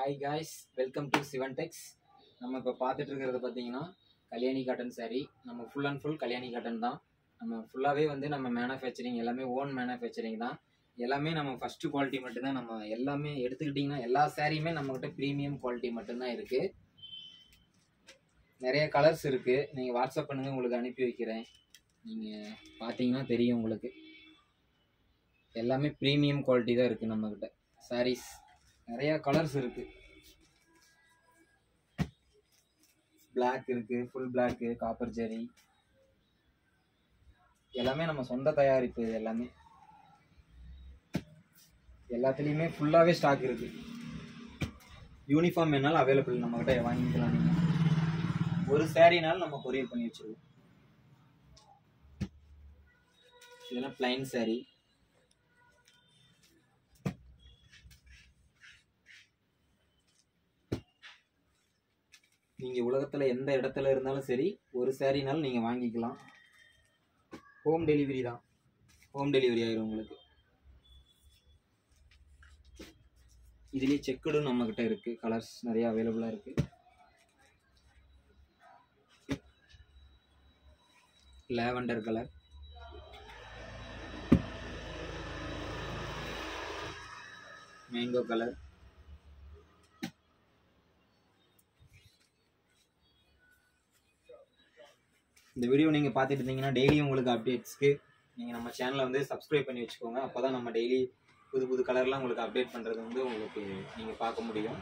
Hi guys, welcome to Sivan Tex. நம்ம இப்போ பார்த்துட்டு இருக்கிறத பார்த்தீங்கன்னா கல்யாணி காட்டன் சாரீ. நம்ம full and full Kalyani cotton தான். நம்ம ஃபுல்லாகவே வந்து நம்ம மேனுஃபேக்சரிங் எல்லாமே ஓன் மேனுஃபேக்சரிங் தான். எல்லாமே நம்ம ஃபஸ்ட்டு குவாலிட்டி மட்டும்தான். நம்ம எல்லாமே எடுத்துக்கிட்டிங்கன்னா எல்லா சாரியுமே நம்மக்கிட்ட ப்ரீமியம் குவாலிட்டி மட்டும்தான் இருக்குது. நிறைய கலர்ஸ் இருக்குது. நீங்கள் வாட்ஸ்அப் பண்ணுங்கள், உங்களுக்கு அனுப்பி வைக்கிறேன். நீங்கள் பார்த்தீங்கன்னா தெரியும் உங்களுக்கு. எல்லாமே ப்ரீமியம் குவாலிட்டி தான் இருக்குது நம்மக்கிட்ட சாரீஸ். நிறைய கலர்ஸ் இருக்கு. பிளாக் இருக்கு, ஃபுல் பிளாக், காப்பர் ஜெரி, எல்லாமே நம்ம சொந்த தயாரிப்பு. எல்லாமே எல்லாத்துலேயுமே ஃபுல்லாகவே ஸ்டாக் இருக்கு. யூனிஃபார்ம் வேணாலும் அவைலபிள் நம்மகிட்ட வாங்கிக்கலாம். நீங்கள் ஒரு சாரினாலும் நம்ம கொரியர் பண்ணி வச்சிருவோம். இதெல்லாம் பிளைன் சாரி. நீங்கள் உலகத்தில் எந்த இடத்துல இருந்தாலும் சரி, ஒரு சாரினாலும் நீங்கள் வாங்கிக்கலாம். ஹோம் டெலிவரி தான். ஹோம் டெலிவரி ஆயிரும் உங்களுக்கு. இதுலேயே செக்குடும் நம்மக்கிட்ட இருக்குது. கலர்ஸ் நிறையா அவைலபிளாக இருக்குது. லாவெண்டர் கலர், மேங்கோ கலர், இந்த வீடியோ நீங்கள் பார்த்துட்டு இருந்தீங்கன்னா டெய்லி உங்களுக்கு அப்டேட்ஸ்க்கு நீங்கள் நம்ம சேனலை வந்து சப்ஸ்கிரைப் பண்ணி வச்சுக்கோங்க. அப்போ தான் நம்ம டெய்லி புது புது கலர்லாம் உங்களுக்கு அப்டேட் பண்ணுறது வந்து உங்களுக்கு நீங்கள் பார்க்க முடியும்.